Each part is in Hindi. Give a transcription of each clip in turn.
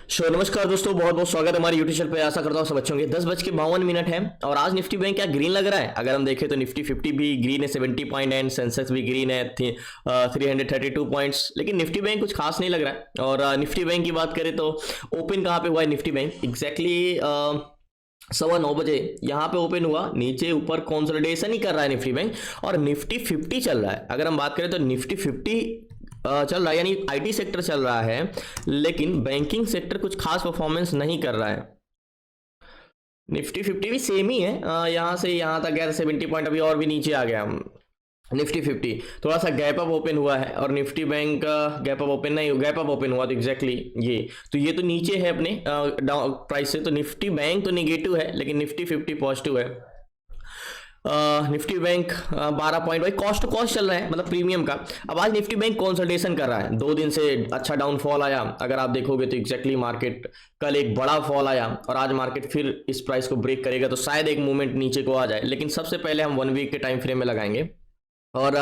नमस्कार दोस्तों, बहुत बहुत स्वागत है हमारे यूट्यूब चैनल पे। आशा करता हूँ सब अच्छे होंगे। 10:52 है और आज निफ्टी बैंक क्या ग्रीन लग रहा है। अगर हम देखें तो निफ्टी 50 भी ग्रीन है 70 पॉइंट एंड सेंसेक्स भी ग्रीन है 332 पॉइंट्स। लेकिन निफ्टी बैंक कुछ खास नहीं लग रहा है। और निफ्टी बैंक की बात करें तो ओपन कहाँ पे हुआ है निफ्टी बैंक एग्जैक्टली 9:15 यहाँ पे ओपन हुआ। नीचे ऊपर कंसोलिडेशन ही कर रहा है निफ्टी बैंक और निफ्टी 50 चल रहा है। अगर हम बात करें तो निफ्टी 50 चल रहा है, यानी आईटी सेक्टर चल रहा है, लेकिन बैंकिंग सेक्टर कुछ खास परफॉर्मेंस नहीं कर रहा है। निफ्टी 50 भी सेम ही है, यहाँ से यहाँ तक गया 70 पॉइंट, अभी और भी नीचे आ गया। निफ्टी 50 थोड़ा सा गैप अप ओपन हुआ है और Nifty bank gap up open नहीं, गैप अप ओपन हुआ तो एग्जैक्टली ये तो नीचे है अपने प्राइस से। तो निफ्टी बैंक तो निगेटिव है लेकिन निफ्टी 50 पॉजिटिव है। निफ्टी बैंक 12 पॉइंट भाई कॉस्ट टू कॉस्ट चल रहा है, मतलब प्रीमियम का। अब आज निफ्टी बैंक कंसोलिडेशन कर रहा है, 2 दिन से अच्छा डाउनफॉल आया। अगर आप देखोगे तो एग्जैक्टली मार्केट कल एक बड़ा फॉल आया और आज मार्केट फिर इस प्राइस को ब्रेक करेगा तो शायद एक मूवमेंट नीचे को आ जाए। लेकिन सबसे पहले हम 1 वीक के टाइम फ्रेम में लगाएंगे। और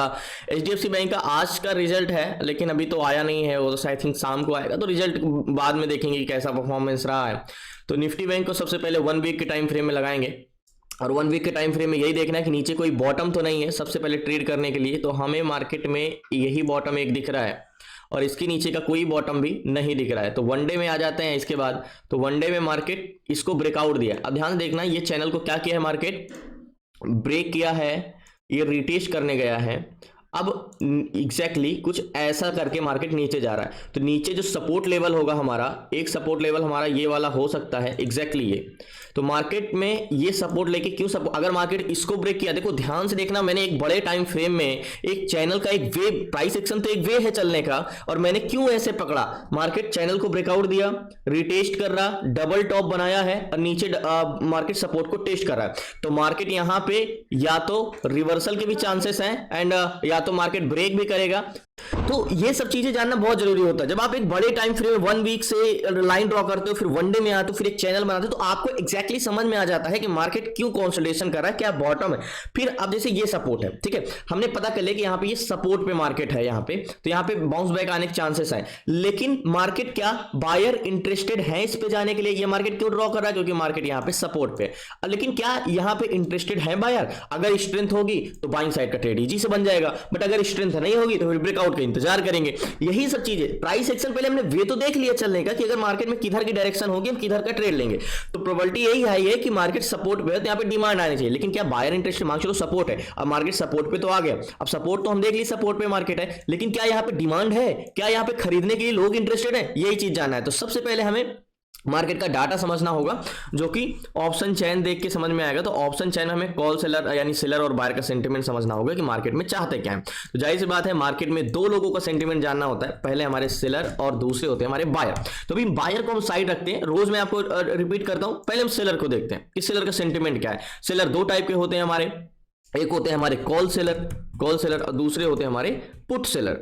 HDFC बैंक का आज का रिजल्ट है लेकिन अभी तो आया नहीं है, वो तो आई थिंक शाम को आएगा, तो रिजल्ट बाद में देखेंगे कि कैसा परफॉर्मेंस रहा है। तो निफ्टी बैंक को सबसे पहले 1 वीक के टाइम फ्रेम में लगाएंगे और 1 वीक के टाइम फ्रेम में यही देखना है कि नीचे कोई बॉटम तो नहीं है सबसे पहले ट्रेड करने के लिए। तो हमें मार्केट में यही बॉटम एक दिख रहा है और इसके नीचे का कोई बॉटम भी नहीं दिख रहा है। तो वनडे में आ जाते हैं इसके बाद। तो वनडे में मार्केट इसको ब्रेकआउट दिया। अब ध्यान देखना, ये चैनल को क्या किया है, मार्केट ब्रेक किया है, ये रिटेस्ट करने गया है। अब एग्जैक्टली कुछ ऐसा करके मार्केट नीचे जा रहा है। तो नीचे जो सपोर्ट लेवल होगा हमारा, एक सपोर्ट लेवल हमारा ये वाला हो सकता है एग्जैक्टली ये। तो मार्केट में ये सपोर्ट लेके क्यों सपोर्ट, अगर मार्केट इसको ब्रेक किया, देखो ध्यान से देखना, मैंने एक बड़े टाइम फ्रेम में एक चैनल का एक वे, प्राइस एक्शन तो एक वे है चलने का, और मैंने क्यों ऐसे पकड़ा। मार्केट चैनल को ब्रेकआउट दिया, रिटेस्ट कर रहा, डबल टॉप बनाया है और नीचे मार्केट सपोर्ट को टेस्ट कर रहा है। तो मार्केट यहां पे या तो रिवर्सल के भी चांसेस हैं एंड या तो मार्केट ब्रेक भी करेगा। तो ये सब चीजें जानना बहुत जरूरी होता है। जब आप एक बड़े टाइम फ्रेम में 1 वीक से लाइन ड्रॉ करते हो, फिर वनडे में आते हो, फिर एक चैनल बनाते हो, तो आपको एग्जैक्टली समझ में आ जाता है कि मार्केट क्यों कंसोलिडेशन कर रहा है, क्या बॉटम है। फिर अब जैसे ये सपोर्ट है, ठीक है, हमने पता कर लिया कि यहाँ पे ये सपोर्ट पे मार्केट है यहाँ पे, तो यहाँ पे बाउंस बैक आने के चांसेस है। लेकिन मार्केट क्या बायर इंटरेस्टेड है इस पे जाने के लिए, ये मार्केट क्यों ड्रॉ कर रहा है, क्योंकि मार्केट यहाँ पे सपोर्ट पे। लेकिन क्या यहाँ पे इंटरेस्टेड है बायर, अगर स्ट्रेंथ होगी तो बाइंग साइड का ट्रेड इजी से बन जाएगा, बट अगर स्ट्रेंथ नहीं होगी तो फिर ब्रेकआउट का इंतजार करेंगे। यही सब चीजें प्राइस एक्शन पहले हमने वे तो देख लिया चलने का कि अगर मार्केट में किधर की डायरेक्शन होगी हम किधर का ट्रेड लेंगे। तो प्रोबेबिलिटी यही हाई है कि मार्केट सपोर्ट पे है तो यहाँ पे डिमांड आनी चाहिए। लेकिन क्या बायर इंटरेस्ट, मान चलो सपोर्ट है, अब मार्केट सपोर्ट पे तो आ गया, अब सपोर्ट तो हम देख ली सपोर्ट पे मार्केट है, लेकिन क्या यहाँ पे डिमांड है, क्या यहाँ पे खरीदने के लिए लोग इंटरेस्टेड है, यही चीज जानना है। तो सबसे पहले हमें मार्केट का डाटा समझना होगा, जो कि ऑप्शन चैन देख के समझ में आएगा। तो ऑप्शन चैन में हमें कॉल सेलर यानी सेलर और बायर का सेंटीमेंट समझना होगा कि मार्केट में चाहते क्या है। तो जाहिर सी बात है मार्केट में 2 लोगों का सेंटीमेंट जानना होता है, पहले हमारे सेलर और दूसरे होते हैं हमारे बायर। तो अभी बायर को हम साइड रखते हैं, रोज मैं आपको रिपीट करता हूं। पहले हम सेलर को देखते हैं कि सेलर का सेंटीमेंट क्या है। सेलर 2 टाइप के होते हैं हमारे, एक होते हैं हमारे कॉल सेलर और दूसरे होते हैं हमारे पुट सेलर।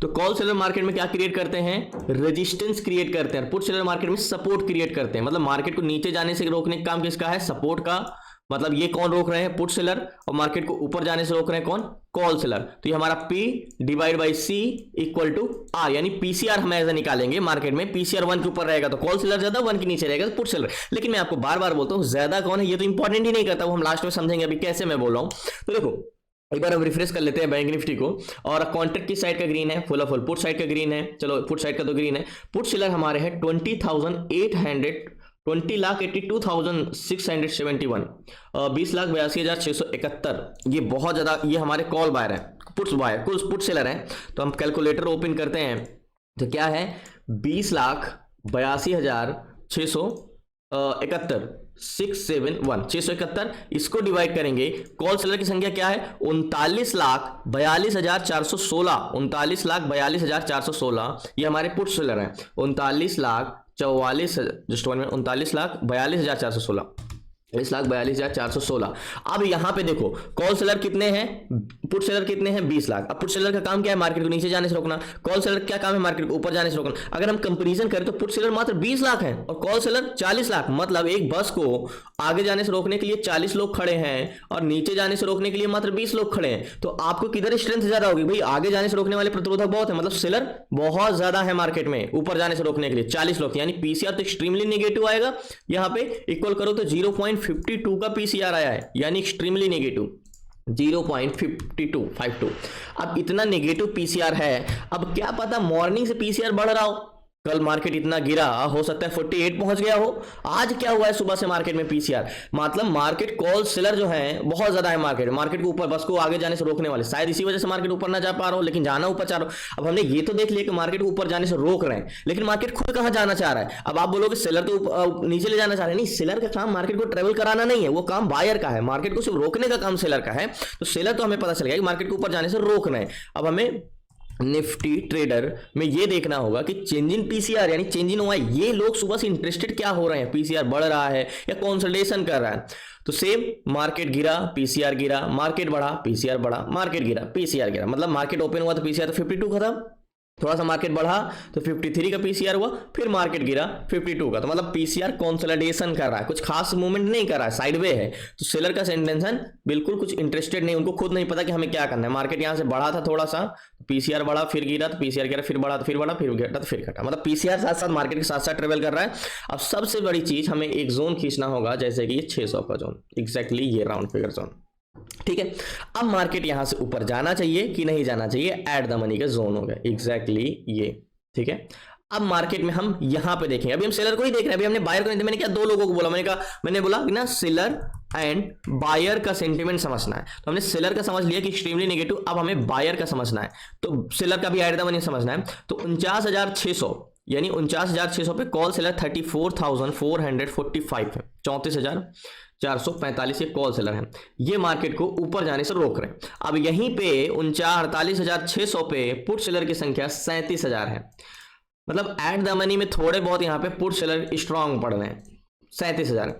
तो कॉल सेलर मार्केट में क्या क्रिएट करते हैं, रेजिस्टेंस क्रिएट करते हैं। पुट सेलर मार्केट में सपोर्ट क्रिएट करते हैं, मतलब मार्केट को नीचे जाने से रोकने का काम किसका है, सपोर्ट का। मतलब ये कौन रोक रहे हैं, पुट सेलर, और मार्केट को ऊपर जाने से रोक रहे हैं कौन, कॉल सेलर। तो ये हमारा P divide by C equal to R, यानी PCR हम ऐसा निकालेंगे मार्केट में, PCR 1 के ऊपर रहेगा तो कॉल सेलर ज्यादा, 1 के नीचे रहेगा तो पुट सेलर। लेकिन मैं आपको बार बार बोलता हूं ज्यादा कौन है ये तो इंपॉर्टेंट ही नहीं करता, वो हम लास्ट में समझेंगे अभी कैसे मैं बोल रहा हूं। तो देखो एक बार हम रिफ्रेश कर लेते हैं बैंक निफ्टी को, और कॉन्ट्रैक्ट की साइड का ग्रीन है, full of full put side का ग्रीन है। चलो पुट साइड का तो ग्रीन है। पुट सेलर हमारे हैं 20,82,671, 20,82,671। ये बहुत ज्यादा, ये हमारे कॉल बायर है, पुट्स बायर, कुल पुट सेलर है। तो हम कैलकुलेटर ओपन करते हैं तो क्या है, 20,82,671, 671, इसको डिवाइड करेंगे। कॉल सेलर की संख्या क्या है, 39,42,416, 39,42,416। ये हमारे पुट सेलर हैं, 39,42,416। 40,42,416। अब यहां पे देखो कॉल सेलर कितने हैं, पुट सेलर कितने हैं, 20 लाख। अब पुट सेलर का काम क्या है, मार्केट को नीचे जाने से रोकना। कॉल सेलर क्या काम है, मार्केट को ऊपर जाने से रोकना। अगर हम कंपैरिजन करें तो पुट सेलर मात्र 20 लाख है और कॉल सेलर 40 लाख। मतलब एक बस को आगे जाने से रोकने के लिए 40 लोग खड़े हैं और नीचे जाने से रोकने के लिए मात्र 20 लोग खड़े हैं। तो आपको किधर स्ट्रेंथ ज्यादा होगी भाई, आगे जाने से रोकने वाले प्रतिरोधक बहुत है, मतलब सेलर बहुत ज्यादा है मार्केट में ऊपर जाने से रोकने के लिए 40 लोग, यानी पीसीआर तो एक्सट्रीमली नेगेटिव आएगा। यहां पे इक्वल करो तो 0.52 का पीसीआर आया है, यानी एक्सट्रीमली नेगेटिव 0.5252। अब इतना नेगेटिव पीसीआर है, अब क्या पता मॉर्निंग से पीसीआर बढ़ रहा हो, कल मार्केट इतना गिरा, हो सकता है 48 पहुंच गया हो। आज क्या हुआ है सुबह से मार्केट में पीसीआर, मतलब मार्केट कॉल सेलर जो है बहुत ज्यादा है मार्केट को ऊपर, बस को आगे जाने से रोकने वाले, शायद इसी वजह से मार्केट ऊपर ना जा पा रहा हो, लेकिन जाना ऊपर चाह रहा हो। अब हमने ये तो देख लिया कि मार्केट को ऊपर जाने से रोक रहे हैं, लेकिन मार्केट खुद कहां जाना चाह रहा है। अब आप बोलोगे सेलर तो नीचे ले जाना चाह रहे हैं, नहीं, सेलर का काम मार्केट को ट्रेवल कराना नहीं है, वो काम बायर का है। मार्केट को सिर्फ रोकने का काम सेलर का है। तो सेलर तो हमें पता चल गया कि मार्केट को ऊपर जाने से रोक रहे हैं। अब हमें निफ्टी ट्रेडर में ये देखना होगा कि चेंज इन पीसीआर यानी चेंज इन ओआई, ये लोग सुबह से इंटरेस्टेड क्या हो रहे हैं, पीसीआर बढ़ रहा है या कंसोलिडेशन कर रहा है। तो सेम मार्केट गिरा, पीसीआर गिरा, मार्केट बढ़ा, पीसीआर बढ़ा, मार्केट गिरा, पीसीआर गिरा, मतलब मार्केट ओपन हुआ तो पीसीआर तो 52 खत्म, थोड़ा सा मार्केट बढ़ा तो 53 का पीसीआर हुआ, फिर मार्केट गिरा 52 का। तो मतलब पीसीआर कंसोलिडेशन कर रहा है, कुछ खास मूवमेंट नहीं कर रहा है, साइडवे है। तो सेलर का इंटेंशन बिल्कुल कुछ इंटरेस्टेड नहीं, उनको खुद नहीं पता कि हमें क्या करना है। मार्केट यहां से बढ़ा था थोड़ा सा, पीसीआर बढ़ा, फिर गिरा, तो पीसीआर गिरा, फिर बढ़ा तो फिर बढ़ा, फिर घटा तो फिर घटा, मतलब पीसीआर साथ साथ मार्केट के साथ साथ ट्रेवल कर रहा है। अब सबसे बड़ी चीज, हमें एक जोन खींचना होगा, जैसे कि ये 600 का जोन, एग्जैक्टली ये राउंड फिगर जोन, ठीक है। अब मार्केट यहां से ऊपर जाना चाहिए कि नहीं जाना चाहिए, एट द मनी का जोन होगा, एग्जैक्टली ये, ठीक है। अब मार्केट में हम यहां पे देखेंगे, अभी हम सेलर को ही देख रहे हैं, अभी हमने बायर को नहीं, मैंने क्या दो लोगों को बोला, मैंने बोला कि ना सेलर एंड बायर का सेंटीमेंट समझना है। तो हमने सेलर का समझ लिया कि एक्सट्रीमली नेगेटिव, अब हमें बायर का समझना है, तो सेलर का भी एट द मनी समझना है। तो 49,600 यानी 49,600 पे कॉल सेलर 34,445 है, 34,445 ये कॉल सेलर है, ये मार्केट को ऊपर जाने से रोक रहे हैं। अब यहीं पे 48,600 पे पुट सेलर की संख्या 37,000 है, मतलब एट द मनी में थोड़े बहुत यहाँ पे पुट सेलर स्ट्रांग पड़ रहे हैं, 37,000।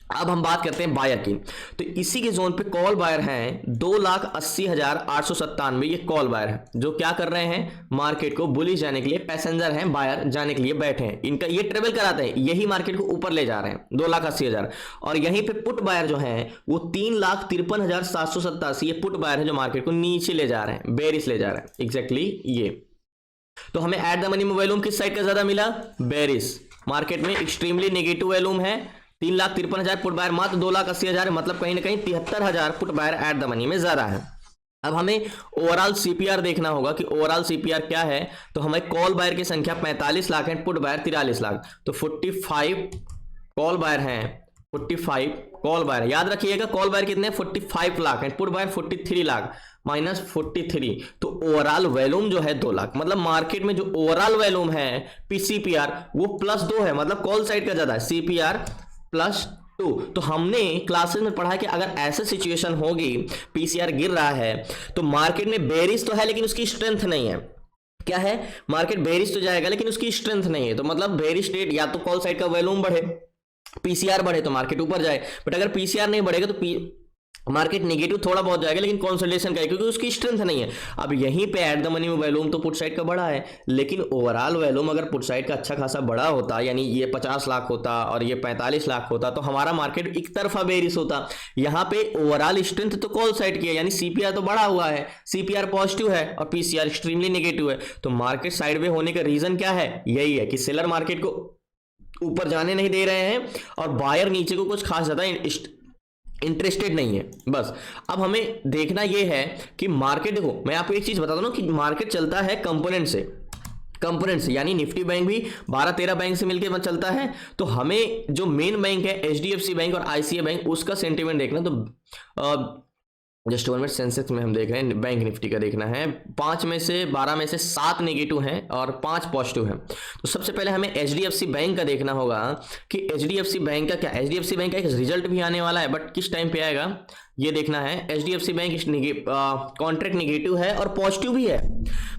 अब हम बात करते हैं बायर की, तो इसी के जोन पे कॉल बायर हैं 2,80,897, ये कॉल बायर है जो क्या कर रहे हैं, मार्केट को बुलिश जाने के लिए, पैसेंजर हैं बायर जाने के लिए बैठे हैं, इनका ये ट्रेवल कराते हैं, यही मार्केट को ऊपर ले जा रहे हैं 2,80,000। और यहीं पे पुट बायर जो हैं वो 3,53,787, ये पुट बायर है जो मार्केट को नीचे ले जा रहे हैं, बेरिश ले जा रहे हैं, एग्जैक्टली ये। तो हमें एट द मनी में वॉल्यूम किस साइड का ज्यादा मिला, बेरिश। मार्केट में एक्सट्रीमली नेगेटिव वॉल्यूम है, 3,53,000 पुट बायर, मात्र 2,80,000 है, मतलब कहीं ना कहीं 73,000 put buyer at the money में ज्यादा है। अब हमें ओवरऑल सीपीआर देखना होगा कि ओवरऑल सीपीआर क्या है। तो हमें कॉल बायर की संख्या 45 लाख है, पुट बायर 43 लाख, तो 45 कॉल बायर हैं, 45 कॉल बायर, याद रखिएगा कॉल बायर कितने, 45 लाख है, पुट बायर 43 लाख माइनस 43, तो ओवरऑल वॉल्यूम जो है 2 लाख, मतलब मार्केट में जो ओवरऑल वॉल्यूम है पीसीपीआर वो +2 है, मतलब कॉल साइड का ज्यादा है, सीपीआर +2। तो हमने क्लासेस में पढ़ा कि अगर ऐसा सिचुएशन होगी, पीसीआर गिर रहा है, तो मार्केट में बेरिश तो है लेकिन उसकी स्ट्रेंथ नहीं है। क्या है, मार्केट बेरिश तो जाएगा लेकिन उसकी स्ट्रेंथ नहीं है। तो मतलब बेरिश स्टेट या तो कॉल साइड का वॉल्यूम बढ़े, पीसीआर बढ़े तो मार्केट ऊपर जाए, बट अगर पीसीआर नहीं बढ़ेगा तो मार्केट नेगेटिव थोड़ा बहुत जाएगा लेकिन कंसोलिडेशन का है, क्योंकि उसकी स्ट्रेंथ नहीं है। अब यहीं पे एट द मनी में वॉल्यूम तो पुट साइड का बड़ा है, लेकिन ओवरऑल वॉल्यूम अगर पुट साइड का अच्छा खासा बड़ा होता, यानी ये 50 लाख होता और ये 45 लाख होता, तो हमारा मार्केट एक तरफा बेरिश होता। यहाँ पे ओवरऑल स्ट्रेंथ तो कॉल साइड की है, यानी सीपीआर तो बड़ा हुआ है, सीपीआर पॉजिटिव है और पीसीआर एक्सट्रीमली नेगेटिव है। तो मार्केट साइडवे होने का रीजन क्या है, यही है कि सेलर मार्केट को ऊपर जाने नहीं दे रहे हैं और बायर नीचे को कुछ खास ज्यादा इंटरेस्टेड नहीं है, बस। अब हमें देखना यह है कि मार्केट, देखो मैं आपको एक चीज बताता हूं कि मार्केट चलता है कंपोनेंट से, यानी निफ्टी बैंक भी 12-13 बैंक से मिलकर चलता है। तो हमें जो मेन बैंक है एचडीएफसी बैंक और आईसीआई बैंक, उसका सेंटीमेंट देखना। तो जस्ट 1 मिनट, सेंसेक्स में हम देख रहे हैं, बैंक निफ्टी का देखना है। 5 में से 12 में से 7 नेगेटिव हैं और 5 पॉजिटिव हैं। तो सबसे पहले हमें एचडीएफसी बैंक का देखना होगा कि एचडीएफसी बैंक का क्या, एचडीएफसी बैंक का एक रिजल्ट भी आने वाला है, बट किस टाइम पे आएगा ये देखना है। एचडीएफसी बैंक कॉन्ट्रैक्ट नेगेटिव है और पॉजिटिव भी है,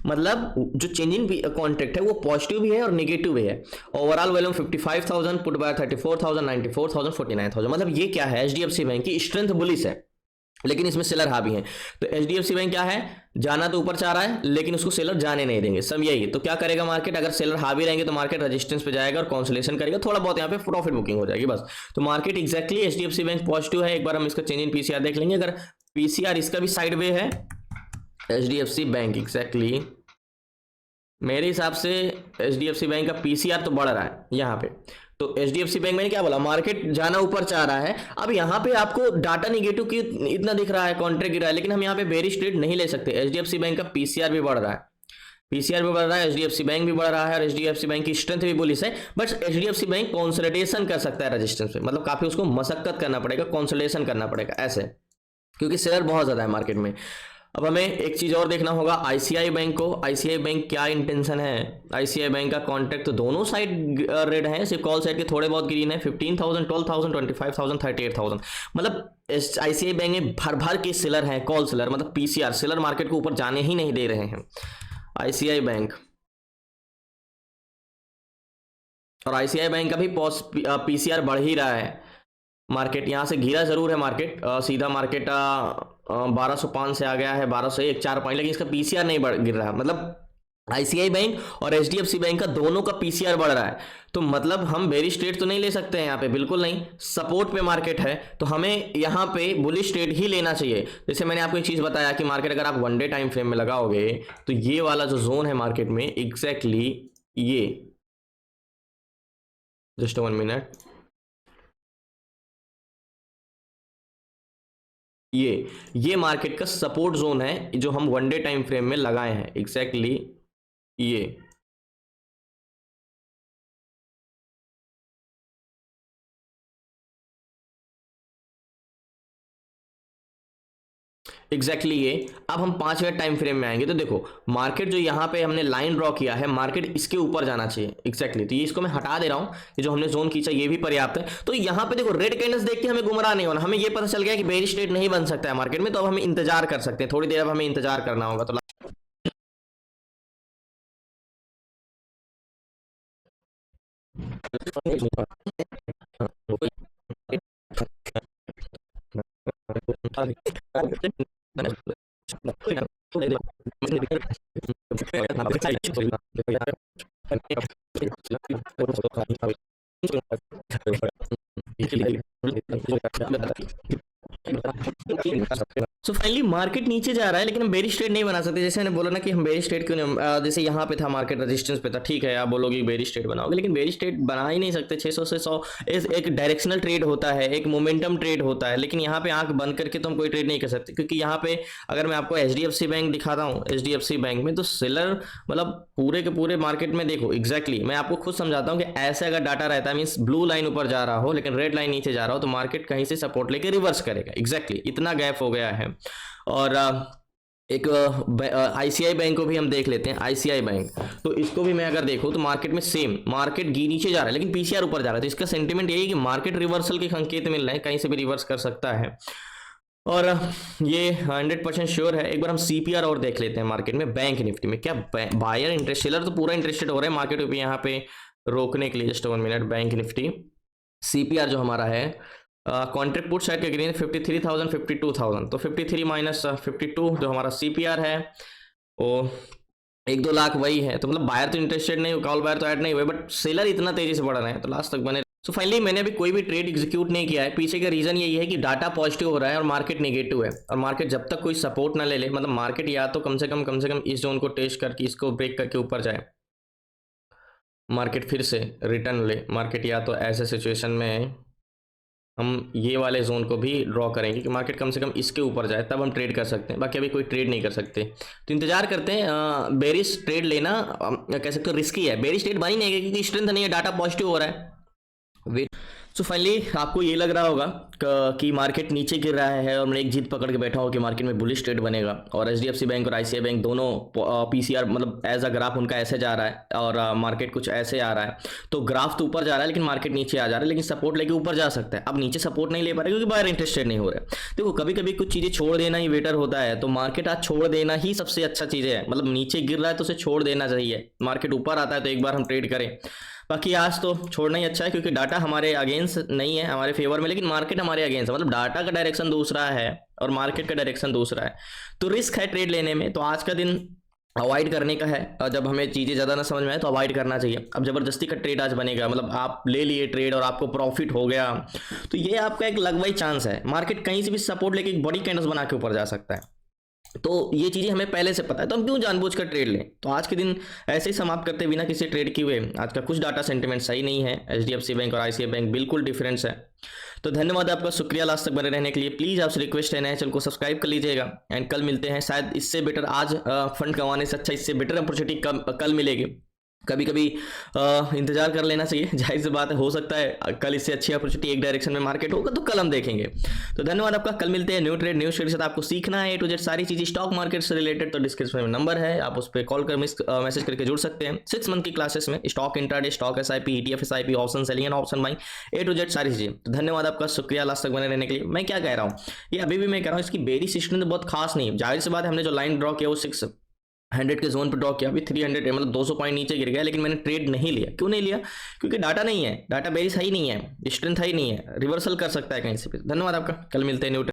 मतलब जो चेंज इन कॉन्ट्रैक्ट है वो पॉजिटिव भी है और नेगेटिव भी है। Overall volume 55,000, put buy 34,000, 94,000, 49,000। मतलब ये क्या है, एचडीएफसी बैंक की स्ट्रेंथ बुलिश है, लेकिन इसमें सेलर हावी हैं। तो एचडीएफसी बैंक क्या है, जाना तो ऊपर चाह रहा है लेकिन उसको सेलर जाने नहीं देंगे, समझिए। तो क्या करेगा मार्केट, अगर सेलर हावी रहेंगे तो मार्केट रेजिस्टेंस पे जाएगा और कांसोलेशन करेगा, थोड़ा बहुत यहाँ पे प्रॉफिट बुकिंग हो जाएगी बस। तो market exactly HDFC bank positive है। एक बार हम इसका चेंज इन पीसीआर देख लेंगे, अगर पीसीआर इसका भी साइड वे है, एचडीएफसी बैंक एग्जैक्टली मेरे हिसाब से एचडीएफसी बैंक का पीसीआर तो बढ़ रहा है यहाँ पे। तो एचडीएफसी बैंक मैंने क्या बोला, मार्केट जाना ऊपर चाह रहा है। अब यहाँ पे आपको डाटा निगेटिव की इतना दिख रहा है, कॉन्ट्रैक्ट गिरा है, लेकिन हम यहाँ पे बेरिश ट्रेड नहीं ले सकते। एचडीएफसी बैंक का पीसीआर भी बढ़ रहा है, पीसीआर भी बढ़ रहा है, एचडीएफसी बैंक भी बढ़ रहा है और एचडीएफसी बैंक की स्ट्रेंथ भी बुलिश है। बट एचडीएफसी बैंक कंसोलिडेशन कर सकता है रेजिस्टेंस पे, मतलब काफी उसको मशक्कत करना पड़ेगा, कंसोलिडेशन करना पड़ेगा ऐसे, क्योंकि शेयर बहुत ज्यादा है मार्केट में। अब हमें एक चीज और देखना होगा आईसीआई बैंक को। आईसीआई बैंक क्या इंटेंशन है, आईसीआई बैंक का कॉन्ट्रैक्ट तो दोनों साइड रेड है, सिर्फ कॉल साइड के थोड़े बहुत ग्रीन है। 15,000, 12,000, 25,000, 38,000। मतलब आईसीआई बैंक में भर भर के सेलर हैं, कॉल सेलर, मतलब पीसीआर सेलर मार्केट को ऊपर जाने ही नहीं दे रहे हैं आईसीआई बैंक। और आईसीआई बैंक का भी पीसीआर बढ़ ही रहा है। मार्केट यहाँ से गिरा जरूर है, मार्केट सीधा मार्केट 1205 से आ गया है 1201, 4 पॉइंट, लेकिन इसका पीसीआर नहीं गिर रहा। मतलब आईसीआई बैंक और एचडीएफसी बैंक का दोनों का पीसीआर बढ़ रहा है। तो मतलब हम बेरिश ट्रेड तो नहीं ले सकते हैं यहाँ पे, बिल्कुल नहीं। सपोर्ट पे मार्केट है तो हमें यहाँ पे बुलिश ट्रेड ही लेना चाहिए। जैसे मैंने आपको एक चीज बताया कि मार्केट अगर आप 1 डे टाइम फ्रेम में लगाओगे तो ये वाला जो जोन है मार्केट में एग्जैक्टली ये, जस्ट 1 मिनट, ये मार्केट का सपोर्ट जोन है जो हम 1 डे टाइम फ्रेम में लगाए हैं एग्जैक्टली ये। एग्जैक्टली ये। अब हम 5 मिनट टाइम फ्रेम में आएंगे तो देखो मार्केट जो यहाँ पे हमने लाइन ड्रॉ किया है, मार्केट इसके ऊपर जाना चाहिए एग्जैक्टली। तो ये इसको मैं हटा दे रहा हूँ, ये जो हमने जोन खींचा ये भी पर्याप्त है। तो यहाँ पे देखो रेड कैंडल्स देख के हमें गुमराह नहीं होना, हमें ये पता चल गया कि बेरिश ट्रेड नहीं बन सकता है मार्केट में। तो अब हमें इंतजार कर सकते हैं थोड़ी देर, अब हमें इंतजार करना होगा। तो सो फाइनली मार्केट नीचे जा रहा है लेकिन हम बेरिश ट्रेड नहीं बना सकते। जैसे मैंने बोला ना कि हम बेरिश ट्रेड क्यों नहीं, जैसे यहाँ पे था मार्केट रेजिस्टेंस पे था, ठीक है आप बोलोगे बेरिश ट्रेड बनाओगे, लेकिन बेरिश ट्रेड बना ही नहीं सकते। 600 से 100 एक डायरेक्शनल ट्रेड होता है, एक मोमेंटम ट्रेड होता है, लेकिन यहाँ पे आंख बंद करके तो हम कोई ट्रेड नहीं कर सकते। क्योंकि यहाँ पे अगर मैं आपको एचडीएफसी बैंक दिखाता हूँ, एचडीएफसी बैंक में तो सेलर मतलब पूरे के पूरे मार्केट में देखो एग्जैक्टली मैं आपको खुद समझाता हूँ कि ऐसे अगर डाटा रहता है, मीन्स ब्लू लाइन ऊपर जा रहा हो लेकिन रेड लाइन नीचे जा रहा हो, तो मार्केट कहीं से सपोर्ट लेके रिवर्स करेगा एग्जैक्टली। इतना गैप हो गया है। और एक आईसीआई बैंक को भी हम देख लेते हैं, आईसीआई बैंक। तो इसको भी मैं अगर देखूं तो मार्केट में सेम, मार्केट नीचे जा रहा है लेकिन पीसीआर ऊपर जा रहा है। तो इसका सेंटीमेंट यही है कि मार्केट रिवर्सल के संकेत मिल रहे हैं, कहीं से भी रिवर्स कर सकता है। और ये 100% श्योर है। एक बार हम सीपीआर और देख लेते हैं मार्केट में, बैंक निफ्टी में क्या बायर इंटरेस्ट, सेलर तो पूरा इंटरेस्टेड हो रहे हैं मार्केट को यहाँ पे रोकने के लिए। Just 1 minute, bank Nifty CPR जो हमारा है कॉन्ट्रैक्ट पुट साइड के ग्रीन 53,000, 52,000, तो 53 माइनस 52 जो हमारा सीपीआर है वो 1-2 लाख वही है। तो मतलब बायर तो इंटरेस्टेड नहीं, कॉल बायर तो ऐड नहीं हुए, बट सेलर इतना तेजी से बढ़ रहे हैं तो लास्ट तक बने। सो फाइनली मैंने अभी कोई भी ट्रेड एग्जीक्यूट नहीं किया है। पीछे का रीजन यही है कि डाटा पॉजिटिव हो रहा है और मार्केट नेगेटिव है। और मार्केट जब तक कोई सपोर्ट ना ले ले, मतलब मार्केट या तो कम से कम इस जोन को टेस्ट करके इसको ब्रेक करके ऊपर जाए, मार्केट फिर से रिटर्न ले, मार्केट या तो ऐसे सिचुएशन में हम ये वाले जोन को भी ड्रॉ करेंगे कि मार्केट कम से कम इसके ऊपर जाए, तब हम ट्रेड कर सकते हैं। बाकी अभी कोई ट्रेड नहीं कर सकते, तो इंतजार करते हैं। बेरिश ट्रेड लेना कह सकते हो रिस्की है, बेरिश ट्रेड बनी नहीं है क्योंकि स्ट्रेंथ नहीं है, डाटा पॉजिटिव हो रहा है। वेट। सो फाइनली आपको ये लग रहा होगा कि मार्केट नीचे गिर रहा है और मैं एक जीत पकड़ के बैठा हूँ कि मार्केट में बुलिश ट्रेड बनेगा, और एचडीएफसी बैंक और आईसीआई बैंक दोनों पीसीआर मतलब एज अ ग्राफ उनका ऐसे जा रहा है और मार्केट कुछ ऐसे आ रहा है। तो ग्राफ तो ऊपर जा रहा है लेकिन मार्केट नीचे आ जा रहा है, लेकिन सपोर्ट लेके ऊपर जा सकता है। अब नीचे सपोर्ट नहीं ले पा रहे क्योंकि बाहर इंटरेस्टेड नहीं हो रहे। देखो कभी कभी कुछ चीज़ें छोड़ देना ही बेटर होता है, तो मार्केट आज छोड़ देना ही सबसे अच्छा चीज़ है। मतलब नीचे गिर रहा है तो उसे छोड़ देना चाहिए, मार्केट ऊपर आता है तो एक बार हम ट्रेड करें। बाकी आज तो छोड़ना ही अच्छा है क्योंकि डाटा हमारे अगेंस्ट नहीं है, हमारे फेवर में, लेकिन मार्केट हमारे अगेंस्ट है। मतलब डाटा का डायरेक्शन दूसरा है और मार्केट का डायरेक्शन दूसरा है, तो रिस्क है ट्रेड लेने में। तो आज का दिन अवॉइड करने का है, और जब हमें चीज़ें ज़्यादा ना समझ में आए तो अवॉइड करना चाहिए। अब ज़बरदस्ती का ट्रेड आज बनेगा, मतलब आप ले लिए ट्रेड और आपको प्रॉफिट हो गया, तो ये आपका एक लगवाई चांस है। मार्केट कहीं से भी सपोर्ट लेके एक बड़ी कैंडल्स बना के ऊपर जा सकता है, तो ये चीज़ें हमें पहले से पता है, तो हम क्यों जानबूझकर ट्रेड लें। तो आज के दिन ऐसे ही समाप्त करते बिना किसी ट्रेड किए हुए। आज का कुछ डाटा सेंटिमेंट सही नहीं है, एचडीएफसी बैंक और आईसीआई बैंक बिल्कुल डिफरेंस है। तो धन्यवाद आपका, शुक्रिया लास्ट तक बने रहने के लिए। प्लीज़ आपसे रिक्वेस्ट है नए चैनल को सब्सक्राइब कर लीजिएगा, एंड कल मिलते हैं। शायद इससे बेटर आज फंड कमाने से अच्छा इससे बेटर अपॉर्चुनिटी कल मिलेगी। कभी कभी इंतजार कर लेना चाहिए, जाहिर सी बात है, हो सकता है कल इससे अच्छी अपॉर्चुनिटी एक डायरेक्शन में मार्केट होगा, तो कल हम देखेंगे। तो धन्यवाद आपका, कल मिलते हैं न्यू ट्रेड न्यू स्ट्रेट के साथ। आपको सीखना है A to Z सारी चीज़ें स्टॉक मार्केट से रिलेटेड, तो डिस्क्रिप्शन में नंबर है, आप उस पर कॉल कर मैसेज करके जुड़ सकते हैं। 6 मंथ की क्लासेस में stock intraday, stock SIP, ETF SIP, option selling and option buying, A to Z सारी चीज़ें। तो धन्यवाद आपका, शुक्रिया लास्ट तक बने रहने के लिए। मैं क्या कह रहा हूँ, ये अभी भी मैं कह रहा हूँ, इसकी बेरिश स्ट्रेंथ बहुत खास नहीं है। जाहिर सी बात है, हमने जो लाइन ड्रॉ किया वो 600 के जोन पर ड्रॉ किया, अभी 300 है, मतलब 200 पॉइंट नीचे गिर गया, लेकिन मैंने ट्रेड नहीं लिया। क्यों नहीं लिया? क्योंकि डाटा नहीं है, डाटा बेरिश ही नहीं है, स्ट्रेंथ ही नहीं है, रिवर्सल कर सकता है कहीं से भी। धन्यवाद आपका, कल मिलते हैं न्यू